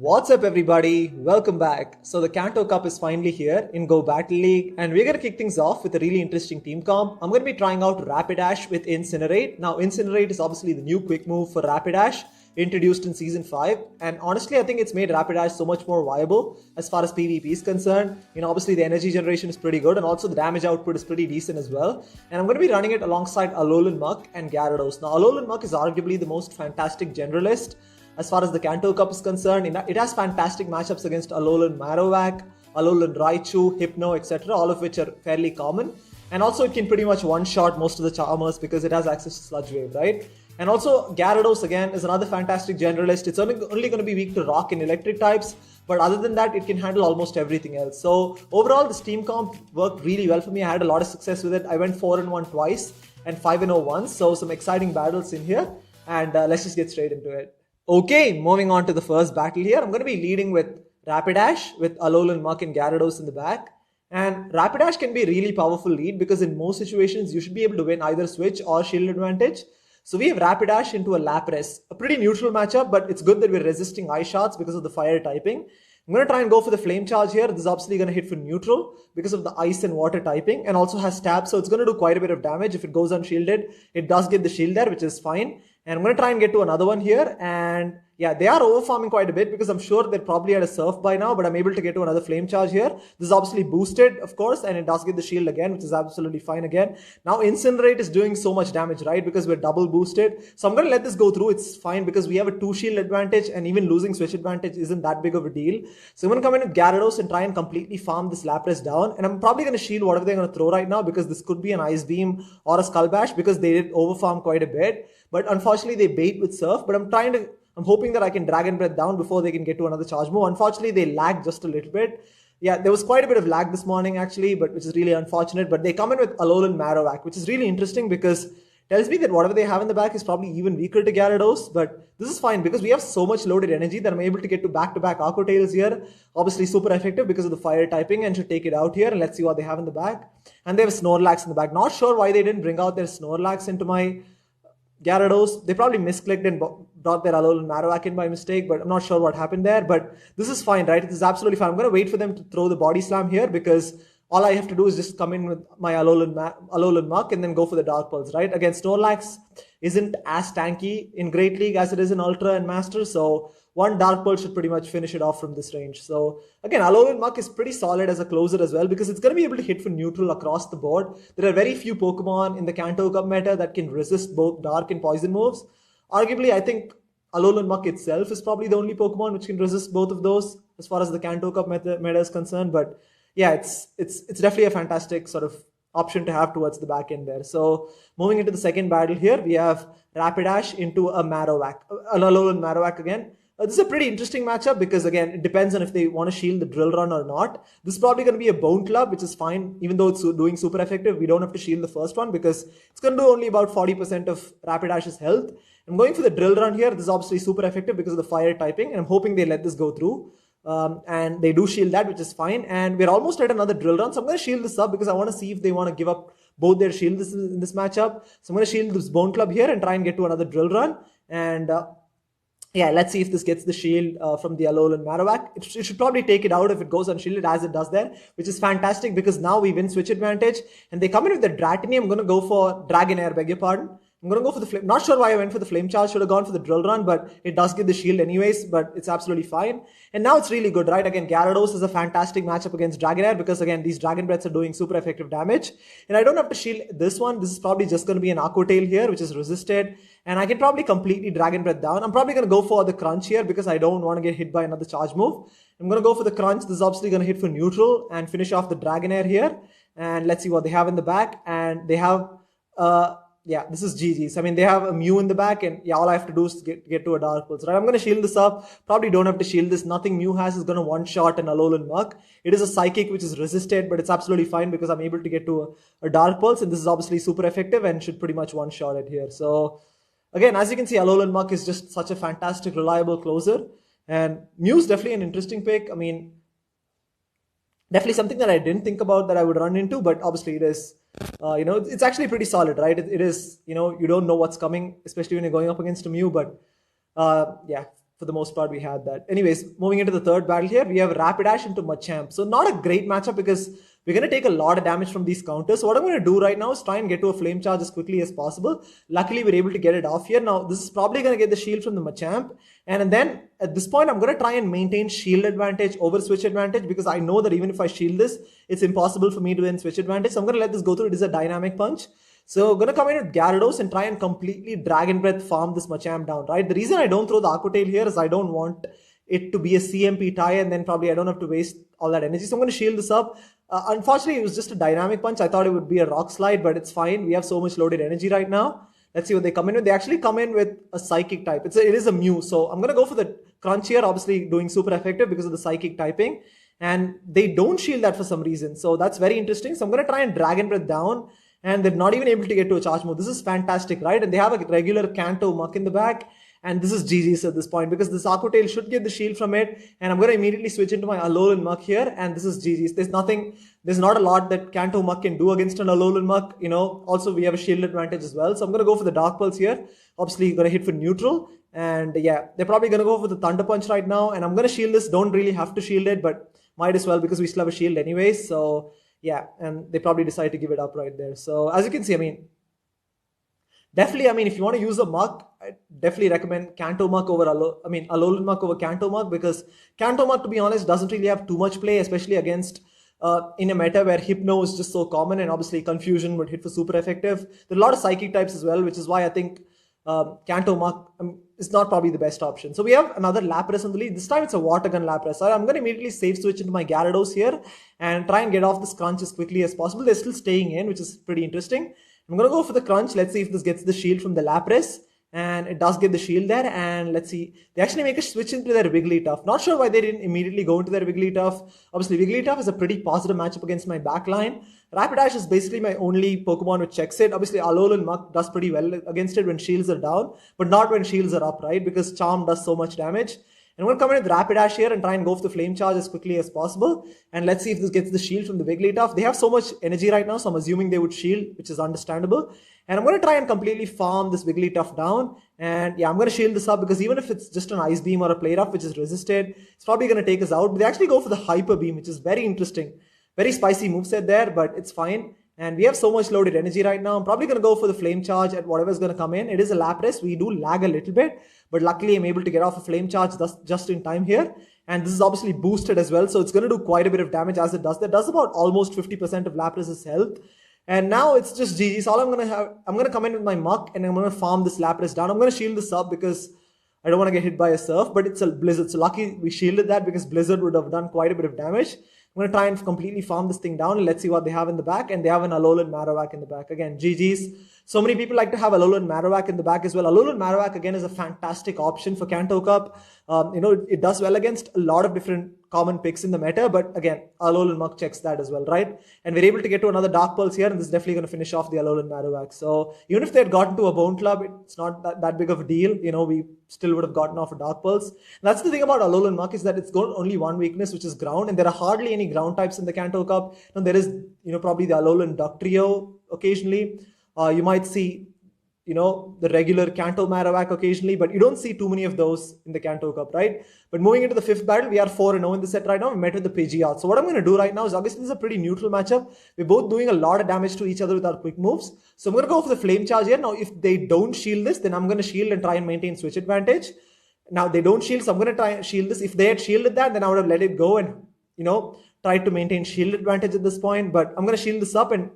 What's up everybody, welcome back. So the Kanto Cup is finally here in Go Battle League and we're going to kick things off with a really interesting team comp. I'm going to be trying out Rapidash with Incinerate. Now Incinerate is obviously the new quick move for Rapidash, introduced in Season 5, and honestly I think it's made Rapidash so much more viable as far as PvP is concerned. Obviously the energy generation is pretty good and also the damage output is pretty decent as well. And I'm going to be running it alongside Alolan Muk and Gyarados. Now Alolan Muk is arguably the most fantastic generalist as far as the Kanto Cup is concerned. It has fantastic matchups against Alolan Marowak, Alolan Raichu, Hypno, etc., all of which are fairly common. And also it can pretty much one-shot most of the Charmers because it has access to Sludge Wave, right? And also Gyarados again is another fantastic generalist. It's only going to be weak to Rock and Electric types, but other than that, it can handle almost everything else. So overall, this team comp worked really well for me. I had a lot of success with it. I went 4-1 twice and 5-0 once. So some exciting battles in here. And let's just get straight into it. Okay, moving on to the first battle here. I'm going to be leading with Rapidash with Alolan Muk and Gyarados in the back. And Rapidash can be a really powerful lead because in most situations, you should be able to win either switch or shield advantage. So we have Rapidash into a Lapras. A pretty neutral matchup, but it's good that we're resisting ice shots because of the fire typing. I'm going to try and go for the flame charge here. This is obviously going to hit for neutral because of the ice and water typing and also has stab. So it's going to do quite a bit of damage. If it goes unshielded, it does get the shield there, which is fine. And I'm going to try and get to another one here. And yeah, they are overfarming quite a bit because I'm sure they're probably at a surf by now, but I'm able to get to another flame charge here. This is obviously boosted, of course, and it does get the shield again, which is absolutely fine again. Now Incinerate is doing so much damage, right? Because we're double boosted. So I'm going to let this go through. It's fine because we have a 2 shield advantage and even losing switch advantage isn't that big of a deal. So I'm going to come in with Gyarados and try and completely farm this Lapras down. And I'm probably going to shield whatever they're going to throw right now because this could be an Ice Beam or a Skull Bash because they did overfarm quite a bit. But unfortunately, they bait with Surf. But I'm hoping that I can Dragon Breath down before they can get to another charge move. Unfortunately, they lagged just a little bit. Yeah, there was quite a bit of lag this morning actually, but which is really unfortunate. But they come in with Alolan Marowak, which is really interesting because it tells me that whatever they have in the back is probably even weaker to Gyarados. But this is fine because we have so much loaded energy that I'm able to get to back-to-back Aqua Tails here. Obviously super effective because of the fire typing and should take it out here. And let's see what they have in the back. And they have Snorlax in the back. Not sure why they didn't bring out their Snorlax into my Gyarados. They probably misclicked and brought their Alolan Marowak in by mistake, but I'm not sure what happened there. But this is fine, right? This is absolutely fine. I'm going to wait for them to throw the Body Slam here because all I have to do is just come in with my Alolan Muk and then go for the Dark Pulse, right? Again, Snorlax isn't as tanky in Great League as it is in Ultra and Master, so one Dark Pulse should pretty much finish it off from this range. So again, Alolan Muk is pretty solid as a closer as well because it's going to be able to hit for neutral across the board. There are very few Pokemon in the Kanto Cup meta that can resist both Dark and Poison moves. Arguably, I think Alolan Muk itself is probably the only Pokemon which can resist both of those as far as the Kanto Cup meta is concerned. But yeah, it's definitely a fantastic sort of option to have towards the back end there. So moving into the second battle here, we have Rapidash into a Marowak, an Alolan Marowak again. This is a pretty interesting matchup because, again, it depends on if they want to shield the Drill Run or not. This is probably going to be a Bone Club, which is fine. Even though it's doing super effective, we don't have to shield the first one because it's going to do only about 40% of Rapidash's health. I'm going for the Drill Run here. This is obviously super effective because of the fire typing, and I'm hoping they let this go through. And they do shield that, which is fine. And we're almost at another Drill Run, so I'm going to shield this up because I want to see if they want to give up both their shields in this matchup. So I'm going to shield this Bone Club here and try and get to another Drill Run. And yeah, let's see if this gets the shield from the Alolan Marowak. It should probably take it out if it goes unshielded as it does there, which is fantastic because now we win switch advantage. And they come in with the Dratini. I'm going to go for Dragonair, beg your pardon. I'm going to go for the flame. Not sure why I went for the flame charge. Should have gone for the Drill Run, but it does get the shield anyways, but it's absolutely fine. And now it's really good, right? Again, Gyarados is a fantastic matchup against Dragonair because, again, these Dragon Breaths are doing super effective damage. And I don't have to shield this one. This is probably just going to be an Aqua Tail here, which is resisted. And I can probably completely Dragon Breath down. I'm probably going to go for the Crunch here because I don't want to get hit by another charge move. I'm going to go for the Crunch. This is obviously going to hit for neutral and finish off the Dragonair here. And let's see what they have in the back. And they have... yeah, this is GG's. I mean, they have a Mew in the back, and yeah, all I have to do is get to a Dark Pulse, right? I'm going to shield this up. Probably don't have to shield this. Nothing Mew has is going to one-shot an Alolan Muk. It is a Psychic, which is resisted, but it's absolutely fine because I'm able to get to a Dark Pulse, and this is obviously super effective and should pretty much one-shot it here. So, again, as you can see, Alolan Muk is just such a fantastic, reliable closer, and Mew's definitely an interesting pick. I mean, definitely something that I didn't think about that I would run into, but obviously it is. It's actually pretty solid, right? It is, you don't know what's coming, especially when you're going up against a Mew, but yeah, for the most part, we had that. Anyways, moving into the third battle here, we have Rapidash into Machamp. So not a great matchup because we're going to take a lot of damage from these counters. So what I'm going to do right now is try and get to a Flame Charge as quickly as possible. Luckily, we're able to get it off here. Now, this is probably going to get the shield from the Machamp. And then at this point, I'm going to try and maintain shield advantage over switch advantage because I know that even if I shield this, it's impossible for me to win switch advantage. So I'm going to let this go through. It is a dynamic punch. So I'm going to come in with Gyarados and try and completely Dragon Breath farm this Machamp down, right? The reason I don't throw the Aqua Tail here is I don't want it to be a CMP tie and then probably I don't have to waste all that energy. So I'm going to shield this up. Unfortunately, it was just a dynamic punch. I thought it would be a rock slide, but it's fine. We have so much loaded energy right now. Let's see what they come in with. They actually come in with a Psychic type. It is a Mew. So I'm going to go for the Crunch here, obviously doing super effective because of the Psychic typing. And they don't shield that for some reason. So that's very interesting. So I'm going to try and Dragon Breath down. And they're not even able to get to a charge move. This is fantastic, right? And they have a regular Kanto Muk in the back. And this is GG's at this point because this Aqua Tail should get the shield from it. And I'm going to immediately switch into my Alolan Muk here. And this is GG's. There's not a lot that Kanto Muk can do against an Alolan Muk. Also we have a shield advantage as well. So I'm going to go for the Dark Pulse here. Obviously going to hit for neutral. And yeah, they're probably going to go for the Thunder Punch right now. And I'm going to shield this. Don't really have to shield it, but might as well because we still have a shield anyway. So yeah, and they probably decide to give it up right there. So as you can see, definitely, if you want to use a Muk, I definitely recommend Kanto Muk over Alolan Muk over Kanto Muk because Kanto Muk, to be honest, doesn't really have too much play, especially against in a meta where Hypno is just so common and obviously Confusion would hit for super effective. There are a lot of Psychic types as well, which is why I think Kanto Muk is not probably the best option. So we have another Lapras on the lead. This time it's a Water Gun Lapras. So I'm going to immediately save switch into my Gyarados here and try and get off this Crunch as quickly as possible. They're still staying in, which is pretty interesting. I'm going to go for the Crunch. Let's see if this gets the shield from the Lapras. And it does get the shield there. And let's see. They actually make a switch into their Wigglytuff. Not sure why they didn't immediately go into their Wigglytuff. Obviously, Wigglytuff is a pretty positive matchup against my backline. Rapidash is basically my only Pokemon which checks it. Obviously, Alolan Muk does pretty well against it when shields are down. But not when shields are up, right? Because Charm does so much damage. And I'm going to come in with Rapidash here and try and go for the Flame Charge as quickly as possible. And let's see if this gets the shield from the Wigglytuff. They have so much energy right now, so I'm assuming they would shield, which is understandable. And I'm going to try and completely farm this Wigglytuff down. And yeah, I'm going to shield this up because even if it's just an Ice Beam or a Play Rough, which is resisted, it's probably going to take us out. But they actually go for the Hyper Beam, which is very interesting. Very spicy moveset there, but it's fine. And we have so much loaded energy right now. I'm probably going to go for the Flame Charge at whatever's going to come in. It is a Lapras. We do lag a little bit, but luckily I'm able to get off a Flame Charge just in time here. And this is obviously boosted as well, so it's going to do quite a bit of damage as it does. That does about almost 50% of Lapras' health. And now it's just GG. So all I'm going to come in with my Muk and I'm going to farm this Lapras down. I'm going to shield this up because I don't want to get hit by a Surf, but it's a Blizzard. So lucky we shielded that because Blizzard would have done quite a bit of damage. I'm going to try and completely farm this thing down and let's see what they have in the back. And they have an Alolan Marowak in the back. Again, GG's. So many people like to have Alolan Marowak in the back as well. Alolan Marowak, again, is a fantastic option for Kanto Cup. It does well against a lot of different common picks in the meta. But again, Alolan Muk checks that as well, right? And we're able to get to another Dark Pulse here. And this is definitely going to finish off the Alolan Marowak. So even if they had gotten to a Bone Club, it's not that big of a deal. We still would have gotten off a Dark Pulse. And that's the thing about Alolan Muk is that it's got only one weakness, which is ground. And there are hardly any ground types in the Kanto Cup. And there is, probably the Alolan Ductrio occasionally. You might see, the regular Kanto Marowak occasionally, but you don't see too many of those in the Kanto Cup, right? But moving into the fifth battle, we are 4-0 in the set right now. We met with the Pidgeot. So what I'm going to do right now is obviously this is a pretty neutral matchup. We're both doing a lot of damage to each other with our quick moves. So I'm going to go for the Flame Charge here. Now, if they don't shield this, then I'm going to shield and try and maintain switch advantage. Now, they don't shield, so I'm going to try and shield this. If they had shielded that, then I would have let it go and, tried to maintain shield advantage at this point. But I'm going to shield this up and,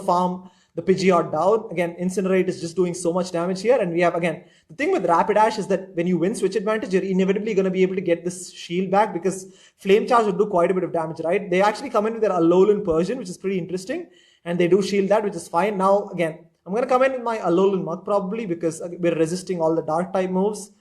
farm the Pidgeot down. Again, Incinerate is just doing so much damage here. And we have, again, the thing with Rapidash is that when you win switch advantage, you're inevitably going to be able to get this shield back because Flame Charge would do quite a bit of damage, right? They actually come in with their Alolan Persian, which is pretty interesting. And they do shield that, which is fine. Now, again, I'm going to come in with my Alolan Muk probably because we're resisting all the dark type moves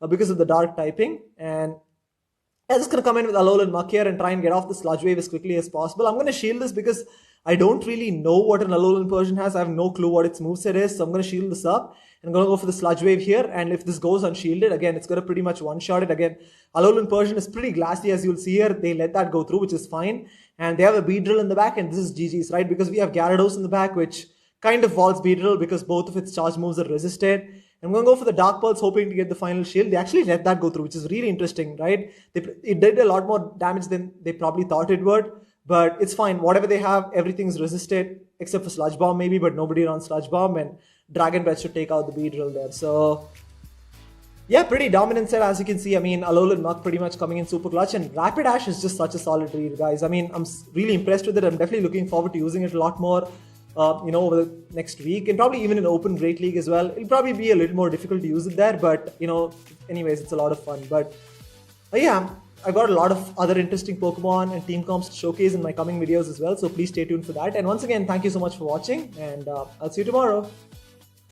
because of the dark typing. And I'm just going to come in with Alolan Muk here and try and get off the Sludge Wave as quickly as possible. I'm going to shield this because I don't really know what an Alolan Persian has. I have no clue what its moveset is. So I'm going to shield this up. And I'm going to go for the Sludge Wave here. And if this goes unshielded, again, it's going to pretty much one-shot it. Again, Alolan Persian is pretty glassy as you'll see here. They let that go through, which is fine. And they have a Beedrill in the back. And this is GG's, right? Because we have Gyarados in the back, which kind of vaults Beedrill because both of its charge moves are resisted. I'm going to go for the Dark Pulse, hoping to get the final shield. They actually let that go through, which is really interesting, right? It did a lot more damage than they probably thought it would, but it's fine. Whatever they have, everything's resisted, except for Sludge Bomb maybe, but nobody around Sludge Bomb, and Dragon Breath should take out the Beedrill there. So yeah, pretty dominant set, as you can see. I mean, Alolan Muk pretty much coming in super clutch, and Rapidash is just such a solid read, guys. I mean, I'm really impressed with it. I'm definitely looking forward to using it a lot more, over the next week, and probably even in Open Great League as well. It'll probably be a little more difficult to use it there, but, anyways, it's a lot of fun. But yeah, I got a lot of other interesting Pokemon and team comps to showcase in my coming videos as well, so please stay tuned for that. And once again, thank you so much for watching, and I'll see you tomorrow.